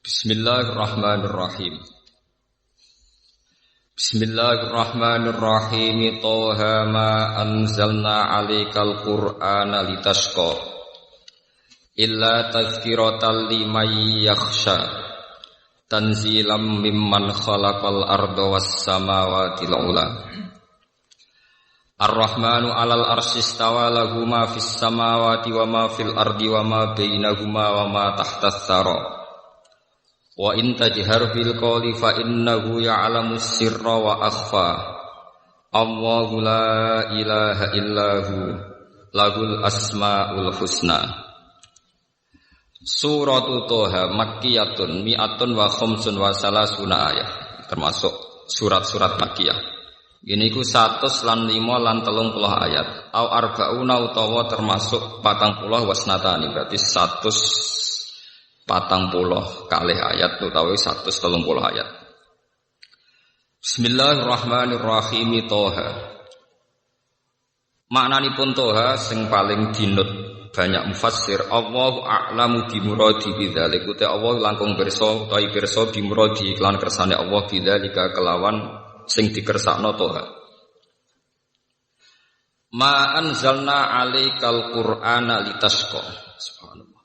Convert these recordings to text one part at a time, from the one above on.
Bismillahirrahmanirrahim. Bismillahirrahmanirrahim. Toha ma anzalna 'alaikal qur'ana litashqa illa tazkiratan liman yakhsha tanzilam mimman khalaqal arda was samawati al-ula. Ar-Rahmanu 'alal arsy istawa lahu ma fis samawati wa ma fil ardi wa ma bainahuma wa ma tahtas tsara. Wa in tajhar bil qawli fa innahu ya'lamus sirra wa akhfa. Allahu la ilaha illahu lahul asmaul husna. Suratul Toha makkiyatun mi'atun wa khamsun wa salasuna ayat, termasuk surat-surat makkiyah. Ini ku 100 lan 5 lan 30 ayat. Au arba'una utawa termasuk 40 wasnatani, berarti 140 kalih ayat utawa 130 ayat. Bismillahirrahmanirrahim. Toha. Maknanipun Toha sing paling dinut banyak mufassir, Allahu a'lamu bi muradi bidzalik. Uta Allah langkung pirsa utawi pirsa bi muradi iklan kersane Allah bidzalika kelawan sing dikersakno Toha. Ma anzalna 'alaikal qur'ana litashqa. Subhanallah.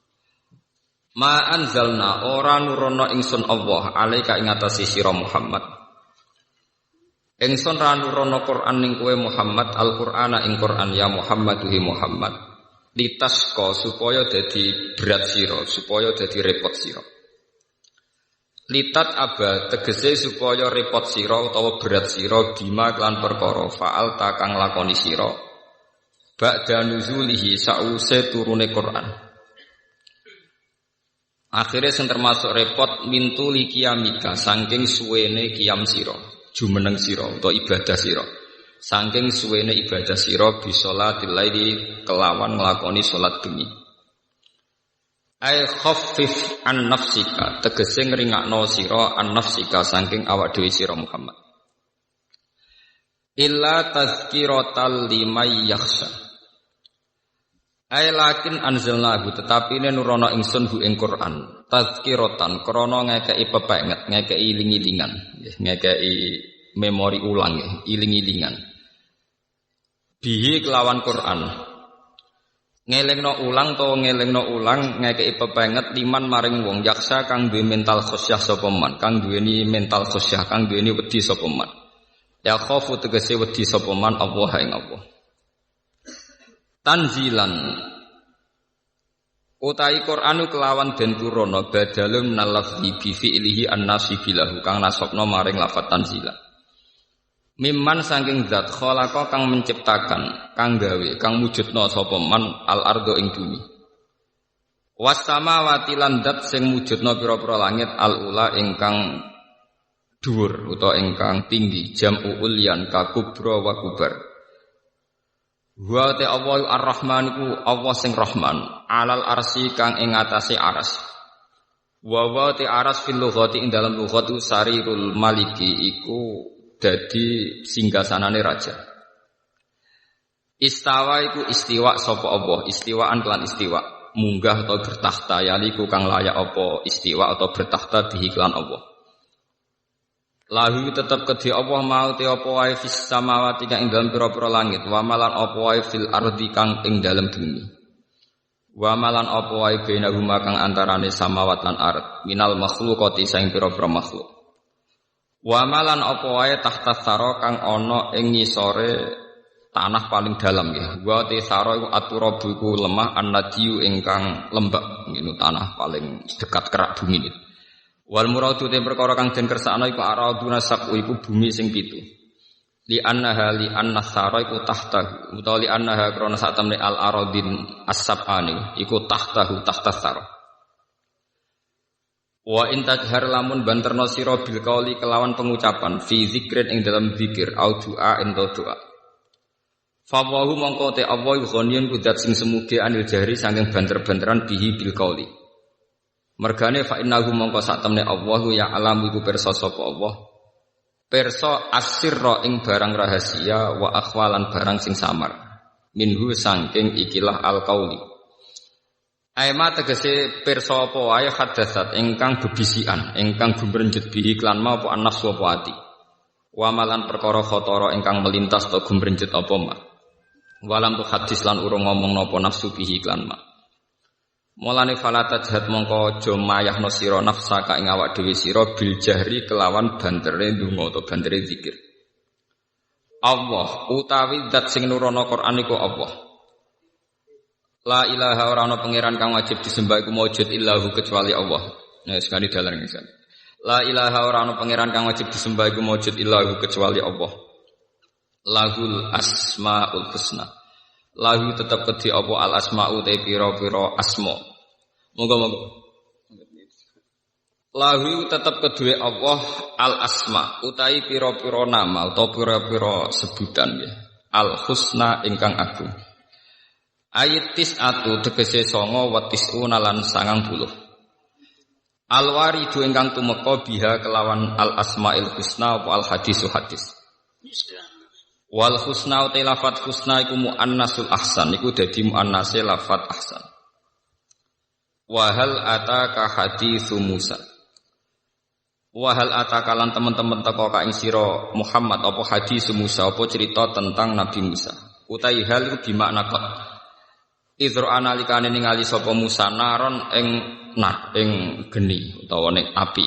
Ma anzalna ora nurono ingsun Allah 'alaika ing atase sira Muhammad. Ingsun ra nurono Qur'an ning kowe Muhammad, Al-Qur'ana ing Qur'an ya Muhammad hi Muhammad. Litashqa supaya dadi berat sira, supaya dadi repot sira. Litat aba tegese supaya repot sira utawa berat sira bima lan perkara faal ta kang lakoni sira ba'da nuzulihi sause turune Qur'an. Akhirnya sing termasuk repot mintuli kiamika saking suwene kiam sira, jumeneng sira utawa ibadah sira. Saking suwene ibadah sira bisolatil laili kelawan nglakoni salat bengi. Ai khaffif an nafsika tegese ngringakno sira an nafsika saking awak dhewe sira Muhammad. Illa tazkiratal liman yakhsha. Ai lakin anzalnahu tetapi ne nurono ingsun hu ing Quran tazkiratan krana ngekeki pepenget ngekeki iling-ilingan ngekeki memori ulang iling-ilingan bihi kelawan Quran ngelingno ulang to ngelingno ulang ngekeki pepenget liman maring wong yaksa kang duwe mental khosyah sapa man kang duweni mental khosyah kang duweni wedi sapa man ya khofu tegese wedi sapa man Allah ing Allah. Tanzilan utai Qur'anu kelawan den turono badalun nalafzi bi fi'lihi an-nasibilahu kang nasabna maring lafaz tanzilan. Mimman saking zat khalaqa kang menciptakan, kang gawe, kang mujudna sapa man al-ardo ing bumi. Was samawati lan zat sing mujudna pira-pira langit al-ula ingkang dhuwur utawa ingkang tinggi jam'u ulyan ka kubra wa kubar. Wa ta Allahu Ar-Rahman iku Allah sing Rahman, alal arsy kang ing atase aras. Wa ta aras fil lughati ing dalam lughat sarirul maliki iku dadi singgasanane raja. Istawa iku istiwa sapa Allah, istiwaan kelan istiwa, munggah atau bertakhta yaliku kang layak apa istiwa atau bertakhta bihi kelan Allah. Lahu tetap kedhi Allah mau te apa wae fis samawati kang ing dalem pira-pira langit wa malan apa wae fil ardi kang ing dalem bumi wa malan apa wae bainahuma kang antarane samawat lan ard minal makhluqati sing pira-pira makhluk wa malan apa wae tahta tsara kang ana ing ngisore tanah paling dalam ya wa te tsara iku aturabu iku lemah annadiyu ingkang lembab ngene tanah paling dekat kerak bumi itu. Wal muradu te perkara kang den kersakno iku araduna sab'u iku bumi sing 7. Li annaha li annasara iku tahtahu utawa li annaha krana sak temne al aradin as-sab'ani iku tahtahu tahtasara. Wa in tajhar lamun banterno sira bil qauli kelawan pengucapan fi zikrin ing dalam zikir au doa ento doa. Fa wa mongko te Allah ghaniyun kudat sing semuge anil jahri saking banter-banteran bihi bil qauli. Mergane fa innahu mongko sak temne Allah ya alam iku pirsa sapa Allah. Pirsa asirra ing barang rahasia wa akhwalan barang sing samar. Minhu saking ikilah al qauli. Aima tegese pirsa apa wae hadatsat ingkang bebisikan, ingkang gumrenjet bihi klan ma apa nafsu apa ati. Wa malan perkara khatara ingkang melintas ta gumrenjet apa ma. Walam tu hadis lan urung ngomong napa nafsu bihi klan ma. Mulane fala tajhad mongko aja mayahno sira nafsaka ing awak dhewe sira bil jahri kelawan bantere ndonga utawa bantere zikir. Allah utawi zat sing nurono Quran iku Allah. La ilaha ora ana pangeran kang wajib disembah iku maujud illahu kecuali Allah. Nah, sekali dalan ngisan. La ilaha ora ana pangeran kang wajib disembah iku maujud illahu kecuali Allah. Lahul asmaul husna. Lahu tetap kedhi apa al asmau te pira-pira asma. Monggo-monggo. Lahu tetap kedue Allah al asma utawi pira-pira nama utawa pira-pira sebutan ya. Al husna ingkang agung. Ayat tis'atu tegese 9 wa tis'una lan 90. Al-waridu ingkang tumeka biha kelawan al-asmaul husna wa al-hadisu hadis. Wal husna uta lafat husna iku muannasul ahsan iku dadi muannase lafat ahsan. Wa hal ataka haditsu Musa. Wa hal ataka lan teman-teman teko ka ing sira Muhammad apa hadis Musa apa cerita tentang Nabi Musa. Utai hal iku bimakna qad. Idro analikane ningali sapa Musa naron ing geni utawa ning api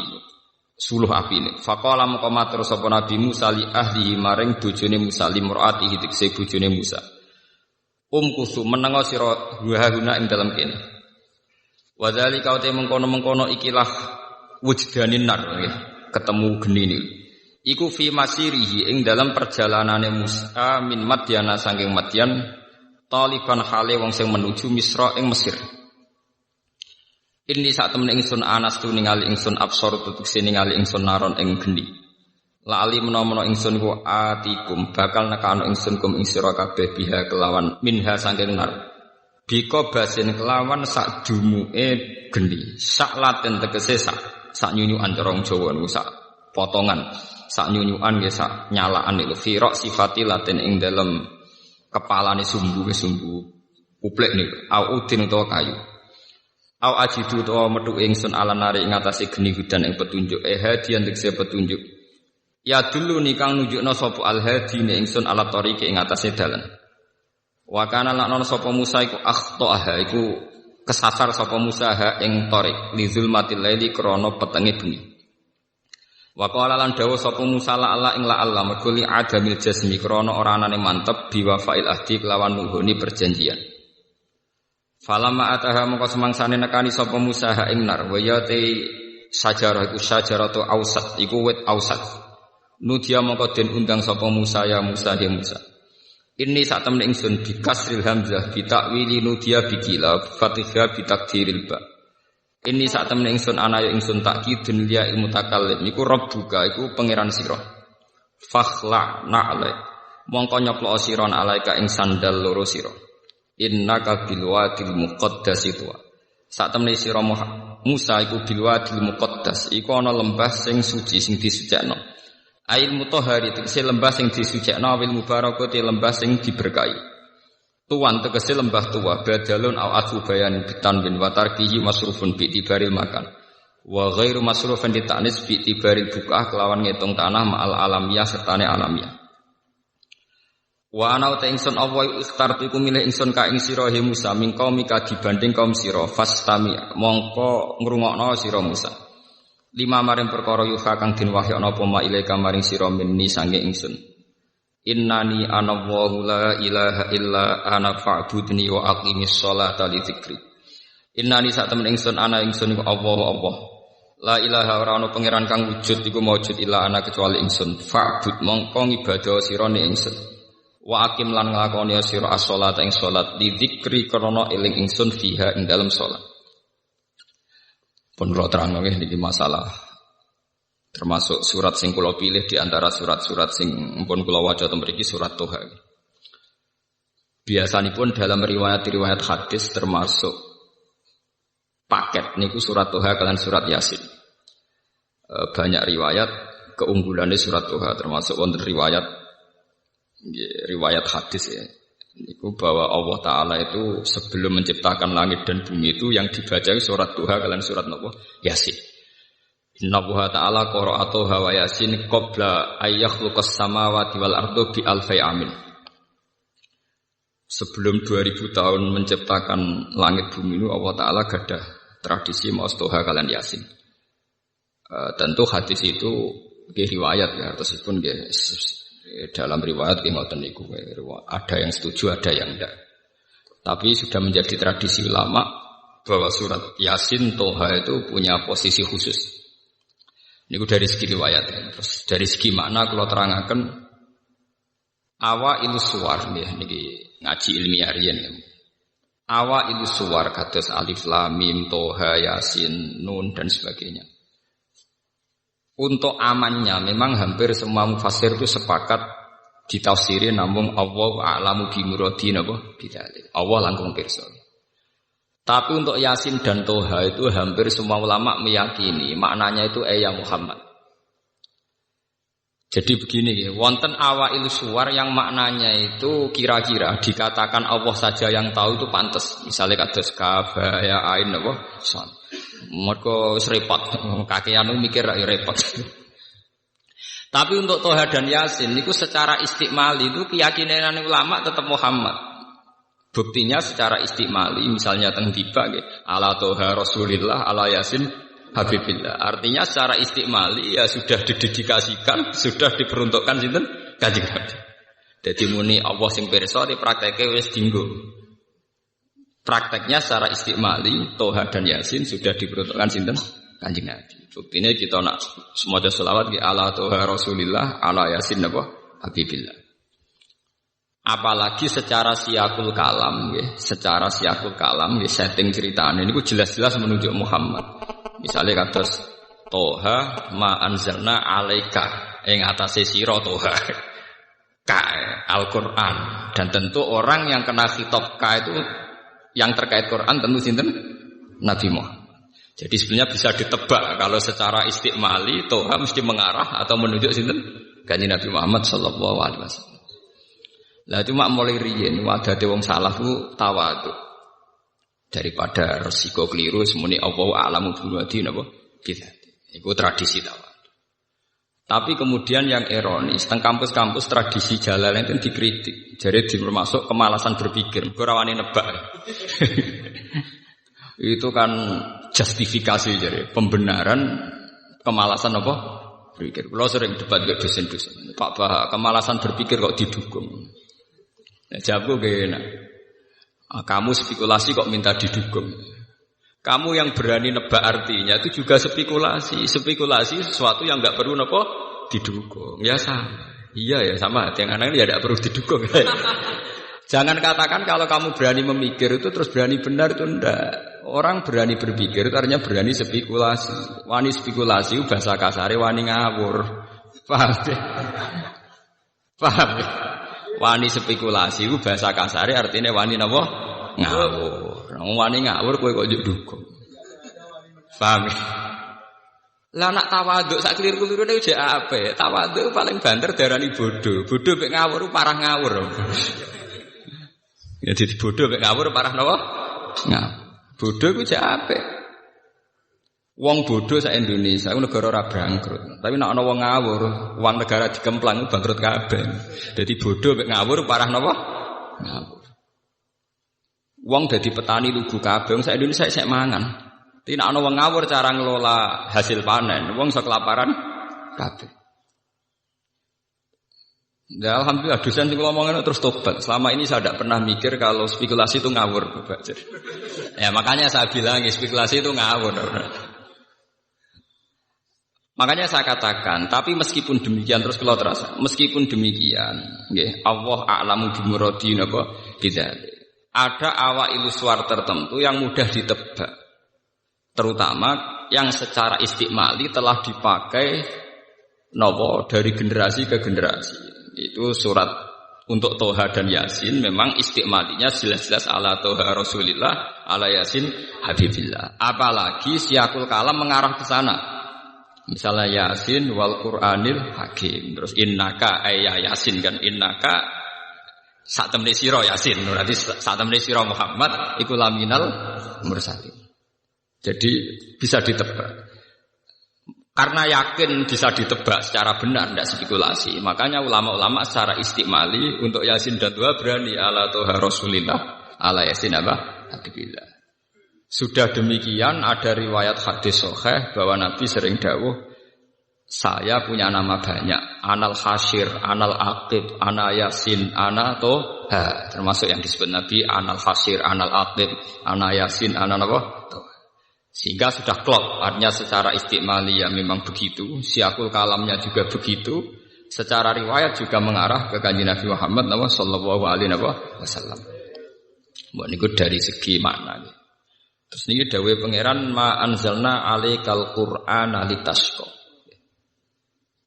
suluh apine faqala maka matur sapa Nabi Musa li ahlihi maring bojone Musa limraatihi dikse bojone Musa kusum menengo sira guna ing dalem kene wa dzalika uta mengkono-mengkono ikilah wujdanin nar ketemu geni niku iku fi masirihi ing dalam perjalanane Musa min Madyana saking Madyan taliban hale wong sing menuju Misra ing Mesir. Ini sak temen ingsun anas tu ningali ingsun absor tutuk ningali ingsun naron ing gendi. Lali menawa ingsun ku atikum bakal nekano ingsun kum ing sira kabeh biha kelawan minha saking nar. Bika basin kelawan sak dumuke gendi. Sak laten tegese sak nyunyukan cara wong Jawa niku sak potongan. Sak nyunyukan nggih sak nyalaan niku firaq sifati laten ing dalem kepalane sumbu kuplek niku au udin utawa kayu au ajidu utawa metu ingsun ala nari ing atase geni hudan ing petunjuk hadian tegese petunjuk ya dulu nikang nunjukna sapa al hadi ne ingsun ala tariqi ing atase dalan wa kana lan ana sapa Musa iku akhtaha iku kesasar sapa Musa ha ing tariq li zulmatil laili krana petenge bengi wa qala lan dawuh sapa Musa la Allah ing la Allah mergo li adamil jasmi krana ora anane mantep biwafail ahdi kelawan nuhuni perjanjian. Falamma ataha mongko semangsane nekani sapa Musa ha ing nar wa ya te sajarah iku sajaratu ausat iku wit ausat. Nudia mongko den undang sapa Musa ya Musa ya Musa. Ini sak temne ingsun bi kasril hamzah bi ta'wili nudia bi qila fatihah bi takdiril ba. Ini saat temen ingsun ana ya ingsun takkidun liya mutakallim iku rabbuka iku pangeran sira. Fakhla na'lai mongko nyoplo sira alaika ing sandal loro sira. Innaka bil wadil muqaddas itu. Saat temen sira Musa iku bil wadil muqaddas iku ana lembah sing suci sing disucikno. Ail mutahhari tegese lembah sing disucikno wil mubarakati lembah sing diberkahi. Tuan tegese lembah tua badalun au atu bayan bitan bin watarkihi masrufun bi tibaril makan wa ghairu masrufun ditanis bi tibaril bukah kelawan ngitung tanah ma'al alamiah sertane alamiah wa ana ta ingsun Allah ikhtartu iku milih ingsun ka ing sira he Musa min qaumika dibanding kaum sira fastami mongko ngrungokno sira Musa lima maring perkara yuha kang den wahyana apa ma ilaika maring sira minni sange ingsun Innani ana Allahu la ilaha illa ana fa'budni wa aqimis sholata li dzikri. Innani sak temen ingsun ana ingsun iku Allah. La ilaha ora ana pangeran kang wujud iku maujud illa ana kecuali ingsun. Fa'bud mongko ibadah sira ne ingsun. Wa aqim lan nglakoni sira as-sholata ing salat li dzikri krana eling ingsun fiha ing dalem salat. Pun kula terangno niki masalah termasuk surat sing kula pilih di antara surat-surat sing pun kula waca teng mriki surat Toha. Biasanipun dalam riwayat-riwayat hadis termasuk paket niku surat Toha kalian surat Yasin. Banyak riwayat keunggulannya surat Toha termasuk wonten riwayat hadis ya. Itu bahwa Allah Ta'ala itu sebelum menciptakan langit dan bumi itu yang dibaca surat Duha kalian surat Nabi Yasin. Inna Allah Ta'ala qara'atuha wa Yasin qabla ayyakhluqas samawati wal ardu bi alfi amin. Sebelum 2000 tahun menciptakan langit bumi itu Allah Ta'ala gadah tradisi maos Duha kalian Yasin. Tentu hadis itu riwayat ya, meskipun dalam riwayat ngoten niku ada yang setuju, ada yang enggak. Tapi sudah menjadi tradisi ulama bahwa surat Yasin Toha itu punya posisi khusus. Niku dari segi riwayat ya. Terus dari segi makna kalau terangkan awa ilusuar ya, niki ngaji ilmiah riyen ya. Awa ilusuar kados alif lam mim Toha Yasin Nun dan sebagainya. Untuk amannya memang hampir semua mufassir itu sepakat ditafsiri namun Allah a'lamu bi muradin apa bidzalik. Allah langkung pirsa. Tapi untuk Yasin dan Toha itu hampir semua ulama meyakini maknanya itu ya Muhammad. Jadi begini ya, wonten awail suwar yang maknanya itu kira-kira dikatakan Allah saja yang tahu itu pantas. Misalnya kados kaf ya ain apa son. Mergo repot, kakean mikir ya repot. Tapi untuk Toha dan Yasin itu secara istikmali itu keyakinan ulama tetap Muhammad. Buktinya secara istikmali misalnya teng tiba ala Toha Rasulillah ala Yasin Habibillah. Artinya secara istikmali ya sudah didedikasikan, sudah diperuntukkan sinten Kanjeng Nabi. Dadi muni Allah sing pirsa diprakteke wis dinggo. Prakteknya secara istikmali Toha dan Yasin sudah diperuntukkan sinten Kanjeng Nabi. Buktinya kita nak semoga selawat di ala Toha Rasulillah ala Yasin apa Habibillah. Apalagi secara siakul kalam ya, secara siakul kalam ya, setting ceritanya ini jelas-jelas menunjuk Muhammad. Misalnya kados Toha ma anzalna alaika ing atase sira Toha ka Al-Qur'an, dan tentu orang yang kena khitab ka itu yang terkait Quran tentu sinten Nabi Muhammad. Jadi sebenarnya bisa ditebak kalau secara istikmali Toha mesti mengarah atau menunjuk sinten Kanjeng Nabi Muhammad sallallahu alaihi wasallam. Lah itu mak mulai riyen wadate wong salaf ku tawadhu. Daripada resiko keliru semuni Allah a'lamu bimuradin apa kita. Iku tradisi tawadhu. Tapi kemudian yang ironis, teng kampus-kampus tradisi Jalalain itu dikritik. Jadi termasuk kemalasan berpikir, ora wani nebak. Itu kan justifikasi jadi pembenaran kemalasan apa? Berpikir. Kalau sering debat dengan dosen-dosen, Pak Bah, kemalasan berpikir kok didukung. Nah, jawab gue enak. Kamu spekulasi kok minta didukung? Kamu yang berani nebak artinya itu juga spekulasi. Spekulasi sesuatu yang enggak perlu apa didukung. Ya sama. Iya ya sama. Yang anak ini ya tidak perlu didukung. Jangan katakan kalau kamu berani memikir itu terus berani benar itu enggak. Orang berani berpikir itu artinya berani spekulasi. Wani spekulasi bahasa kasare wani ngawur. Paham ya? Paham ya? Wani spekulasi itu bahasa kasare artinya wani napa? Ngawur. Wani ngawur kowe kok njuk dukung. Paham ya? Lah nak tawaduk sak keliru-kelirune jek ape? Tawaduk paling banter darani bodoh. Bodoh mek ngawur parah ngawur. Ya jadi bodoh mek ngawur parah napa? Ngawur. Bodoh ku jek apik. Wong bodoh sak Indonesia ku negara ora bangkrut. Tapi nek ana wong ngawur, uang negara dikemplang bangkrut kabeh. Dadi bodoh mek ngawur parah napa? Ngawur. Wong dadi petani lugu kabeh, wong sak Indonesia isih mangan. Tapi nek ana wong ngawur cara ngelola hasil panen, wong iso kelaparan kabeh. Ya alhamdulillah dosen sing ngomongin terus tobat. Selama ini saya tidak pernah mikir kalau spekulasi itu ngawur. Ya makanya saya bilang spekulasi itu ngawur. Makanya saya katakan, tapi meskipun demikian terus kalau terasa, meskipun demikian, nggih, Allah a'lamu bimuradin apa bidzalik. Ada awailu suwar tertentu yang mudah ditebak. Terutama yang secara istikmali telah dipakai nopo dari generasi ke generasi. Itu surat untuk Toha dan Yasin memang istikmalinya jelas-jelas ala Toha Rasulillah ala Yasin Habibillah. Apalagi siakul kalam mengarah ke sana. Misalnya Yasin wal Qur'anil Hakim. Terus innaka ayya Yasin kan innaka sak temne sira Yasin, berarti sak temne sira Muhammad iku laminal mursalin. Jadi bisa ditebak. Karena yakin bisa ditebak secara benar, tidak spekulasi. Makanya ulama-ulama secara istimali untuk Yasin dan Tuha berani ala Tuha Rasulillah, ala Yasin apa? Habibillah. Sudah demikian ada riwayat hadis sahih bahwa Nabi sering dawuh, saya punya nama banyak, Anal Hasyir, Anal Aqib, Ana Yasin, Ana Toha. Termasuk yang disebut Nabi Anal Hasyir, Anal Aqib, Ana Yasin, Ana apa? Toha. Sehingga sudah klop, artinya secara istimali ya memang begitu, siakul kalamnya juga begitu, secara riwayat juga mengarah ke kanjeng Nabi Muhammad sallallahu alaihi wasallam. Mbok niku dari segi makna. Terus niki dawuh pangeran ma anzalna alaikal qur'ana litasqa.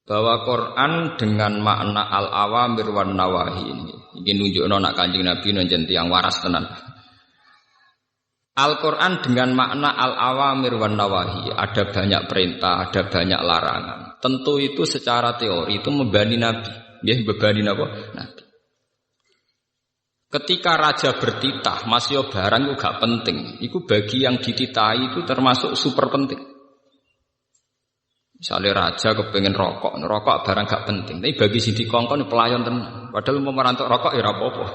Bahwa Quran dengan makna al-awamir wan nawahi ini nunjukno nak kanjeng Nabi njen tiyang waras tenan. Al-Quran dengan makna al-awamir wan nawahi, ada banyak perintah, ada banyak larangan. Tentu itu secara teori itu membebani Nabi, membebani Nabi. Ketika raja bertitah, masih barang itu gak penting. Itu bagi yang dititahi itu termasuk super penting. Misalnya raja kepengen rokok barang gak penting. Tapi bagi si dikongkon pelayan tenan. Padahal mau merantau rokok ya apa-apa.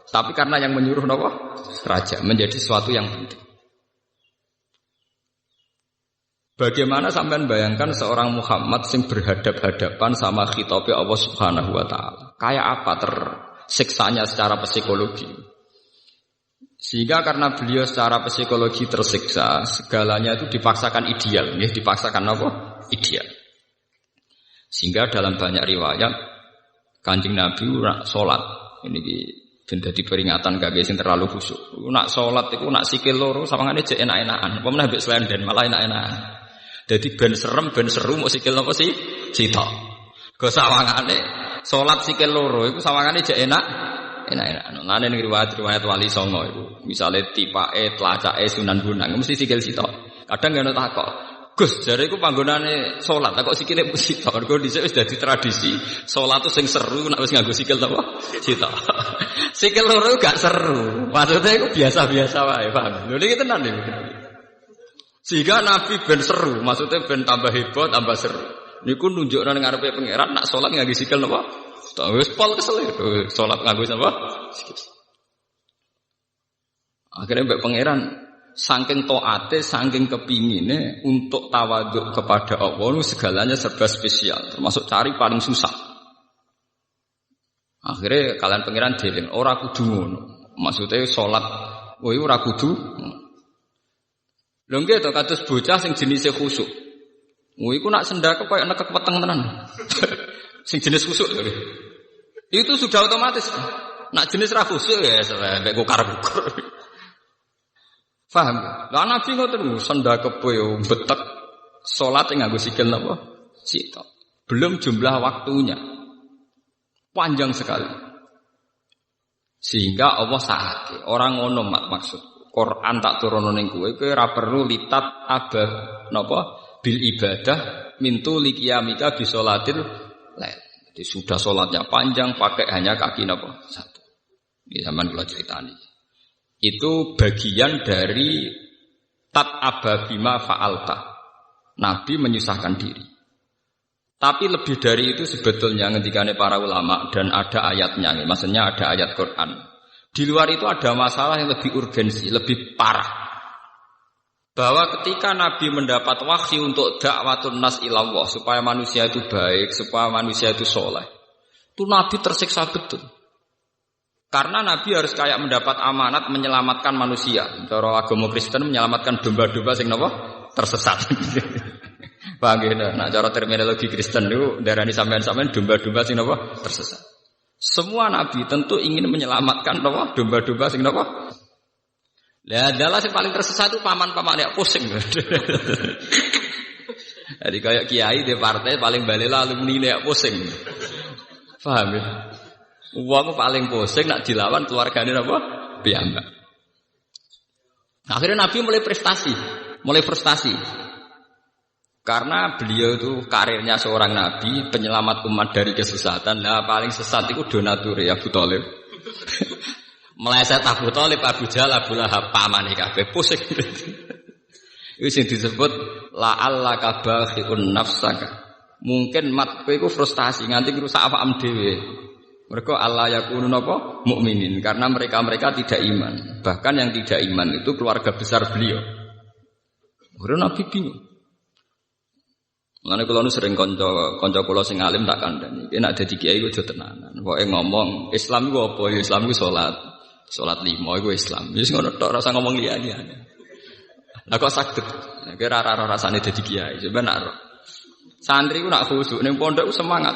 Tapi karena yang menyuruh raja menjadi sesuatu yang penting. Bagaimana sampean bayangkan seorang Muhammad yang berhadap-hadapan sama khitabe Allah Subhanahu wa taala. Kayak apa tersiksanya secara psikologi. Sehingga karena beliau secara psikologi tersiksa, segalanya itu dipaksakan ideal, dipaksakan ideal. Sehingga dalam banyak riwayat Kanjeng Nabi salat ini ben dadi peringatan gak sing terlalu khusyuk. Nak salat iku nak sikil loro sawangane jek enak-enakan. Apa meneh mbek slenden malah enak-enakan. Dadi ben serem ben seru mok sikil napa sih? Sitok. Go sawangane salat sikil loro iku sawangane jek enak-enakan. Lan ning riwayat wali songo iku misale tipake tlacake Sunan Bonang mesti sikil sitok. Kadang ngono takok. Gus, jare iku panggonane salat, kok sikile sitok. Mergo dhisik wis dadi tradisi. Salat tuh sing seru nek wis nganggo sikil apa? Sitok. Sikil loro gak seru. Maksudnya itu biasa-biasa wae, paham? Lho niki tenan iki. Sehingga Nabi ben seru, maksudnya ben tambah hebat, tambah seru. Niku nunjukno ning ngarepe pangeran nak salat nganggo sikil napa? Wis pol kesel itu. Salat nganggo napa? Sikil. Akhirnya mbek pangeran saking taate, saking kepingine untuk tawaduk kepada Allah, segalanya serba spesial, termasuk cari paling susah. Akhirnya kalian pangeran dieling, ora kudu ngono. Maksudnya salat, kowe ora kudu. Lho nggih to kados bocah sing jenise khusyuk. Iku nak sendake koyo nekek weteng tenan. Sing jenis khusyuk lho. Itu sudah otomatis. Nak jenis ra khusyuk ya sampe kukar-kukur. Paham? Lah Nabi ngoten sendakepe yo betek salat nganggo sikil napa? Sitok. Belum jumlah waktunya. Panjang sekali. Sehingga Allah sahake. Orang ngono maksud. Quran tak turun ning kowe ora perlu litat abah napa bil ibadah mintu liqiyamika bi sholatil lail. Jadi sudah salatnya panjang pakai hanya kaki napa? Satu. Ini zaman kula critani. Itu bagian dari tat ababima fa'alta. Nabi menyusahkan diri. Tapi lebih dari itu sebetulnya ngendikane para ulama dan ada ayatnya, maksudnya ada ayat Quran. Di luar itu ada masalah yang lebih urgensi, lebih parah. Bahwa ketika Nabi mendapat wahyu untuk dakwatun nas ilallah, supaya manusia itu baik, supaya manusia itu soleh, itu Nabi tersiksa betul. Karena Nabi harus kayak mendapat amanat menyelamatkan manusia. Cara agama Kristen menyelamatkan domba-domba sing napa? Tersesat. Paham ya? Nah, cara terminologi Kristen itu darani sampean-sampean domba-domba sing napa? Tersesat. Semua nabi tentu ingin menyelamatkan napa? Domba-domba sing napa? Lah adalah sing paling tersesat itu paman-paman ya pusing. Jadi kayak kiai di partai paling balela alumni ya pusing. Paham ya? Uang paling pusing nak dilawan keluargane apa? Piyambak. Akhirnya Nabi mulai frustasi. Karena beliau itu karirnya seorang nabi, penyelamat umat dari kesesatan. Nah, paling sesat itu donatur ya Abu Thalib. Meleset Abu Thalib, Abu Jahal, Abu Lahab pamane kabeh pusing. Iku sing disebut la'allaka bakhi'un nafsaka. Mungkin mat kowe iku frustasi nganti ngrusak awakmu dhewe. Mereka Allah yakunu napa mukminin karena mereka tidak iman. Bahkan yang tidak iman itu keluarga besar beliau. Ora Nabi bingung. Mulane kula nu sering kanca kula sing alim tak kandhani. Nek dadi kiai kudu tenanan. Pokoke ngomong Islam iku apa? Ya Islam iku salat. Salat 5 iku Islam. Wis ngono tok ora usah ngomong liya-liyane. Lah kok saged. Nek ora rasane dadi kiai. Coba nak santri ku nak khusyuk ning pondok semangat.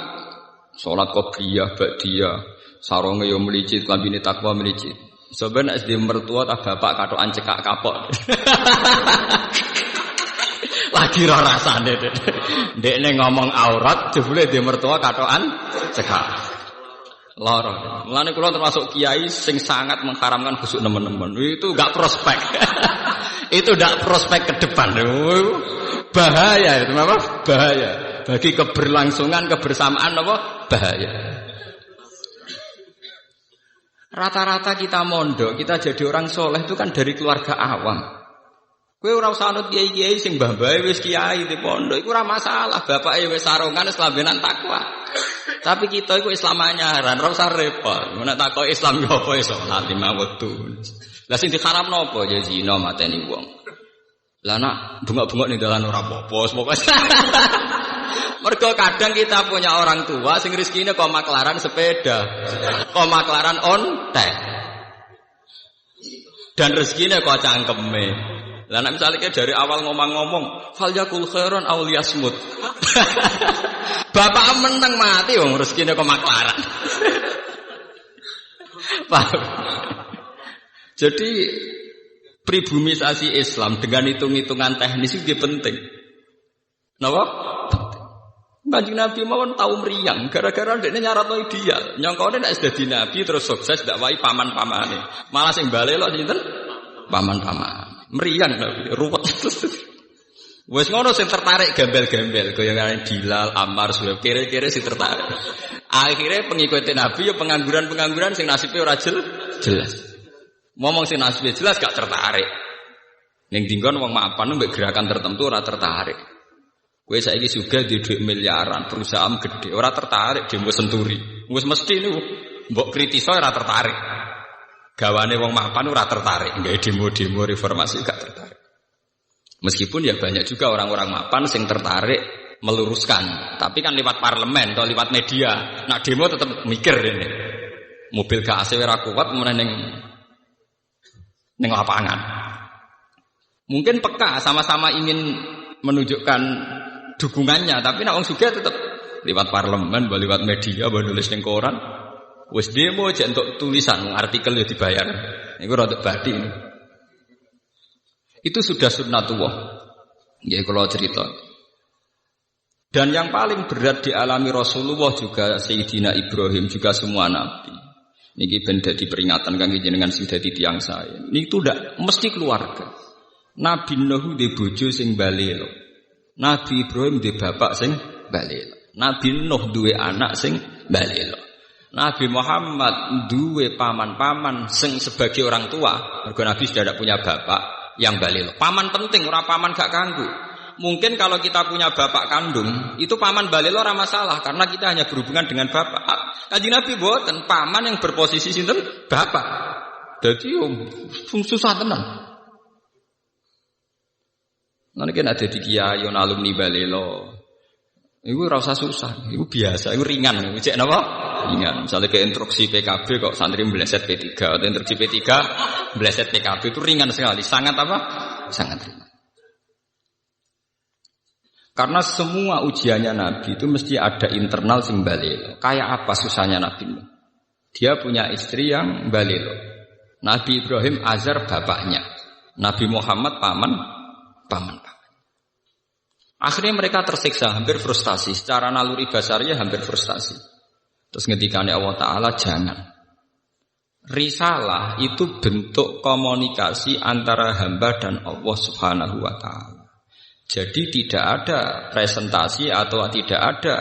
Salat qobliyah, ba'diyah, sarunge yo melicit, klambine takwa melicit. Sampeyan nek SD mertua tak bapak katokan cekak kapok. Lagi ora rasane Dek. Ndekne ngomong aurat jebule di mertua katokan cekak. Loro. Mulane kula termasuk kiai sing sangat mengharamkan khusuk nemen-nemen. Itu enggak prospek. Itu enggak prospek ke depan. Bahaya itu apa? Bahaya. Bagi keberlangsungan kebersamaan apa? Bahaya. Rata-rata kita mondok, kita jadi orang soleh itu kan dari keluarga awam. Kowe ora usah anut kiai-kiai sing mbah-mbahe wis kiai di pondok, iku ora masalah. Bapake wis sarungan wis lambenan takwa. Tapi kita iku Islam anyaran, ora usah repot. Nek takok Islam yo apa iso salat lima wektu. Lah sing diharamno apa ya zina mateni wong. Lah nak bengok-bengok ning dalan ora apa-apa, pokoke. Mergo kadang kita punya orang tua sing rezekine kok maklaran sepeda, kok maklaran ontek. Dan rezekine kok cangkeme. Lah nek misale dari awal ngomong-ngomong, fal yakul khairan aw liyasmut. Bapak meneng mati wong rezekine kok maklaran. Paham? Jadi pribumisasi Islam dengan hitung-hitungan teknis itu penting. Napa? Kanjeng Nabi mawon tahu meriang gara-gara ndekne nyaratno ideal. Nyongkone nek dadi nabi terus sukses dakwai paman-pamane. Malah sing balelo sinten? Paman-paman. Meriang Nabi, ruwet. Wes ngono sing tertarik gembel-gembel kaya Bilal, Ammar, Sulaim, kere-kere sing tertarik. Akhirnya pengikutin Nabi ya pengangguran-pengangguran sing nasibe ora jelas. Ngomong sing nasibe jelas gak tertarik. Ning dinggon wong mapan mbek gerakan tertentu ora tertarik. Kowe saiki sugih di dhuwit miliaran, perusahaan gede, ora tertarik demo senturi. Wis mesti niku mbok kritiso ora tertarik. Gawane wong mapan ora tertarik, nggae demo-demo reformasi gak tertarik. Meskipun ya banyak juga orang-orang mapan sing tertarik meluruskan, tapi kan lewat parlemen atau lewat media. Nak demo tetap mikir ini. Mobil gak AC ora kuat meneh ning lapangan. Mungkin peka sama-sama ingin menunjukkan dukungannya, tapi nek wong sugih tetap lewat parlemen, lewat media, nulis ning koran. Wis demo aja untuk tulisan, artikel ya dibayar. Iku rada badi. Itu sudah sunnatullah. Nggih kula cerita. Dan yang paling berat dialami Rasulullah juga Sayyidina Ibrahim juga semua nabi. Niki ben dadi peringatan kangge jenengan sing dadi tiyang saya. Niku ndak mesti keluarga. Nabi Nuh di bojo sing balelo. Nabi Ibrahim di bapak sing balelo. Nabi Nuh duwe anak sing balelo. Nabi Muhammad duwe paman-paman sing sebagai orang tua. Mergo Nabi sudah tidak punya bapak yang balelo. Paman penting, ora paman gak kanggu. Mungkin kalau kita punya bapak kandung, itu paman balelo ora masalah karena kita hanya berhubungan dengan bapak. Kanjeng Nabi mboten, paman yang berposisi sinten? Bapak. Dadi susah tenan. Nanti kan ada di kiai alumni balelo. Iku ora usah susah, iku biasa, iku ringan. Cek napa? Ringan. Misalnya ke instruksi PKB kok santri meleset P3 atau instruksi P3 meleset PKB itu ringan sekali. Sangat apa? Sangat ringan. Karena semua ujiannya Nabi itu mesti ada internal sing balelo. Kayak apa susahnya Nabi? Dia punya istri yang balelo. Nabi Ibrahim Azar bapaknya. Nabi Muhammad paman. Akhirnya mereka tersiksa, hampir frustasi. Secara naluri basarnya hampir frustasi. Terus ngendikane Allah Ta'ala jangan. Risalah itu bentuk komunikasi antara hamba dan Allah Subhanahu wa Ta'ala. Jadi tidak ada presentasi atau tidak ada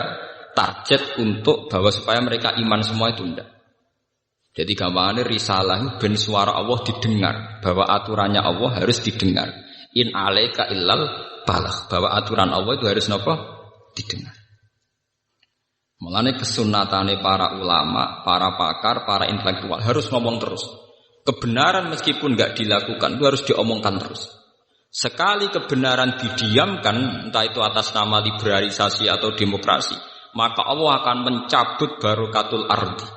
target untuk bahwa supaya mereka iman semua itu enggak. Jadi gampangannya risalah ben suara Allah didengar, bahwa aturannya Allah harus didengar. In alaika illal balagh, bahwa aturan Allah itu harus napa? Didengar. Mulane kesunatane para ulama, para pakar, para intelektual harus ngomong terus. Kebenaran meskipun enggak dilakukan itu harus diomongkan terus. Sekali kebenaran didiamkan, entah itu atas nama liberalisasi atau demokrasi, maka Allah akan mencabut barokatul ardi.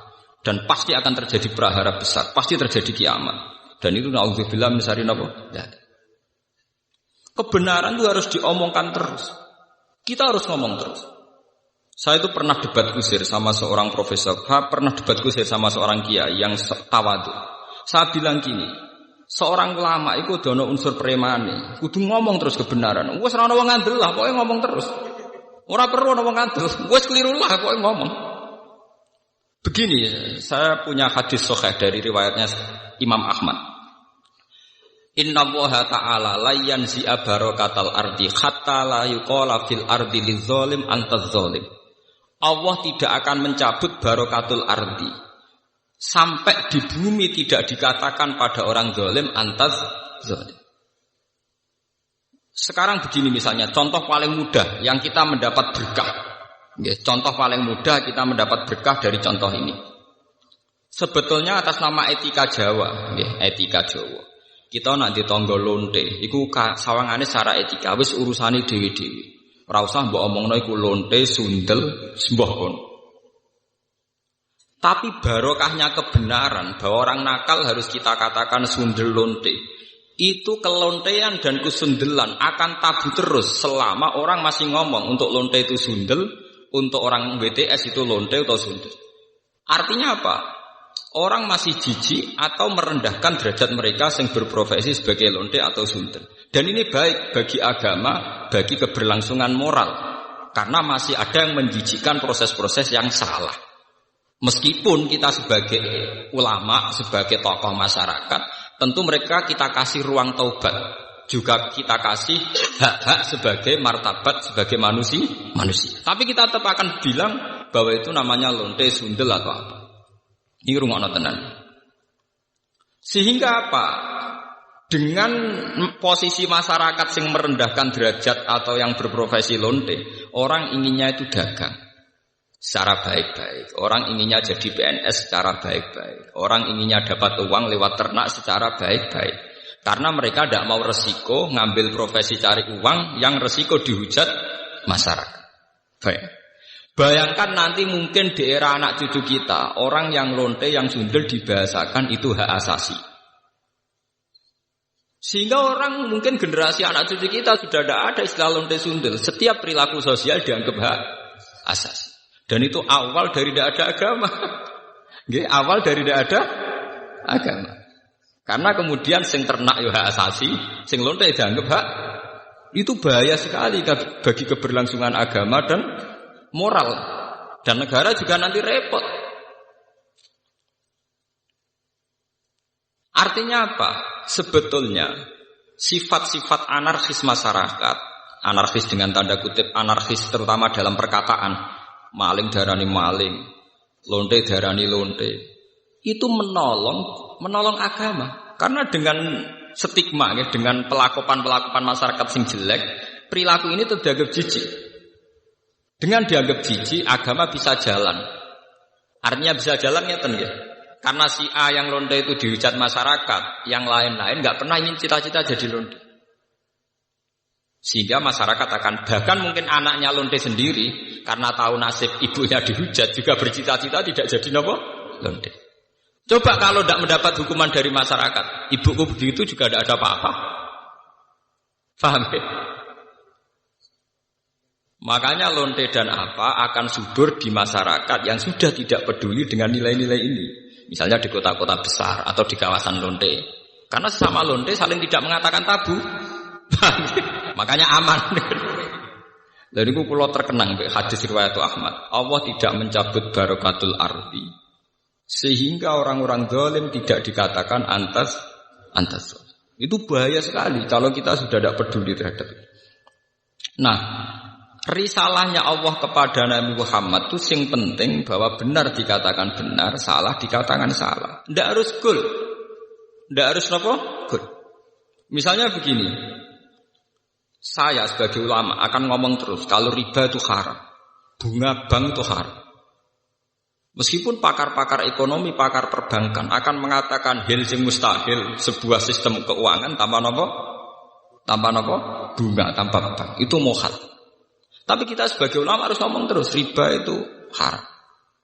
Dan pasti akan terjadi prahara besar, pasti terjadi kiamat. Dan itu naudzubillah min syarri napa? Kebenaran itu harus diomongkan terus. Kita harus ngomong terus. Saya itu pernah debat kusir sama seorang profesor, pernah debat kusir sama seorang kiai yang tawadhu. Saya bilang gini, seorang ulama itu dono unsur premane, kudu ngomong terus kebenaran. Wes ora ono wong ngandel lah, pokoke ngomong terus. Ora perlu ono wong ngandel, wes keliru lah pokoke ngomong. Begini, saya punya hadis sahih dari riwayatnya Imam Ahmad. Inna Allaha ta'ala la yanzi'a barakatal ardi hatta la yuqala fil ardi lizalim antaz zalim. Allah tidak akan mencabut barakatul ardi sampai di bumi tidak dikatakan pada orang zalim antaz zalim. Sekarang begini misalnya, contoh paling mudah yang kita mendapat berkah. Contoh paling mudah kita mendapat berkah dari contoh ini. Sebetulnya atas nama etika Jawa, etika Jawa. Kita nak ditonggo lonte, iku sawangane secara etika wis urusane dhewe-dhewe. Ora usah mbok omongno iku lonte, sundel, sembah kon. Tapi barokahnya kebenaran bahwa orang nakal harus kita katakan sundel lonte. Itu kelontean dan kesundelan akan tabu terus selama orang masih ngomong untuk lonte itu sundel. Untuk orang BTS itu lonte atau sundel. Artinya apa? Orang masih jijik atau merendahkan derajat mereka yang berprofesi sebagai lonte atau sundel. Dan ini baik bagi agama, bagi keberlangsungan moral. Karena masih ada yang menjijikkan proses-proses yang salah. Meskipun kita sebagai ulama, sebagai tokoh masyarakat, tentu mereka kita kasih ruang taubat. Juga kita kasih hak-hak sebagai martabat sebagai manusia. Tapi kita tetap akan bilang bahwa itu namanya lonte, sundel atau apa. Ini rungokno tenan. Sehingga apa? Dengan posisi masyarakat yang merendahkan derajat atau yang berprofesi lonte, orang inginnya itu dagang secara baik-baik. Orang inginnya jadi PNS secara baik-baik. Orang inginnya dapat uang lewat ternak secara baik-baik. Karena mereka tidak mau resiko ngambil profesi cari uang yang resiko dihujat masyarakat. Baik. Bayangkan nanti mungkin di era anak cucu kita, orang yang lonte, yang sundel dibahasakan itu hak asasi. Sehingga orang mungkin generasi anak cucu kita sudah tidak ada istilah lonte sundel. Setiap perilaku sosial dianggap hak asasi. Dan itu awal dari tidak ada agama. Awal dari tidak ada agama. Karena kemudian sing ternak yo hak asasi, sing lonte dianggap hak. Itu bahaya sekali bagi keberlangsungan agama dan moral. Dan negara juga nanti repot. Artinya apa? Sebetulnya sifat-sifat anarkis masyarakat, anarkis dengan tanda kutip anarkis terutama dalam perkataan, maling darani maling, lonte darani lonte, itu menolong agama. Karena dengan stigma, ya, dengan pelakuan masyarakat sing jelek, perilaku ini dianggap jijik. Dengan dianggap jijik, agama bisa jalan. Artinya bisa jalan ya, karena si A yang lonte itu dihujat masyarakat, yang lain-lain nggak pernah ingin cita-cita jadi lonte. Sehingga masyarakat akan, bahkan mungkin anaknya lonte sendiri, karena tahu nasib ibunya dihujat, juga bercita-cita tidak jadi lonte. Coba kalau tidak mendapat hukuman dari masyarakat, ibuku begitu juga tidak ada apa-apa. Paham ya? Makanya lonte dan apa akan subur di masyarakat yang sudah tidak peduli dengan nilai-nilai ini. Misalnya di kota-kota besar atau di kawasan lonte. Karena sesama lonte saling tidak mengatakan tabu. Makanya aman. Jadi aku kalau terkenang hadis riwayat Ahmad, Allah tidak mencabut barokatul ardi sehingga orang-orang zalim tidak dikatakan antas. Itu bahaya sekali kalau kita sudah tidak peduli terhadap itu. Nah, Risalahnya Allah kepada Nabi Muhammad itu sing penting bahwa benar dikatakan benar, salah dikatakan salah. Tidak harus gol. Tidak harus apa? Gol. Misalnya begini, saya sebagai ulama akan ngomong terus kalau riba itu haram, bunga bank itu haram. Meskipun pakar-pakar ekonomi, pakar perbankan akan mengatakan hal sing mustahil sebuah sistem keuangan tanpa apa? Tanpa apa? Bunga, tanpa bank. Itu mukhal. Tapi kita sebagai ulama harus ngomong terus riba itu haram.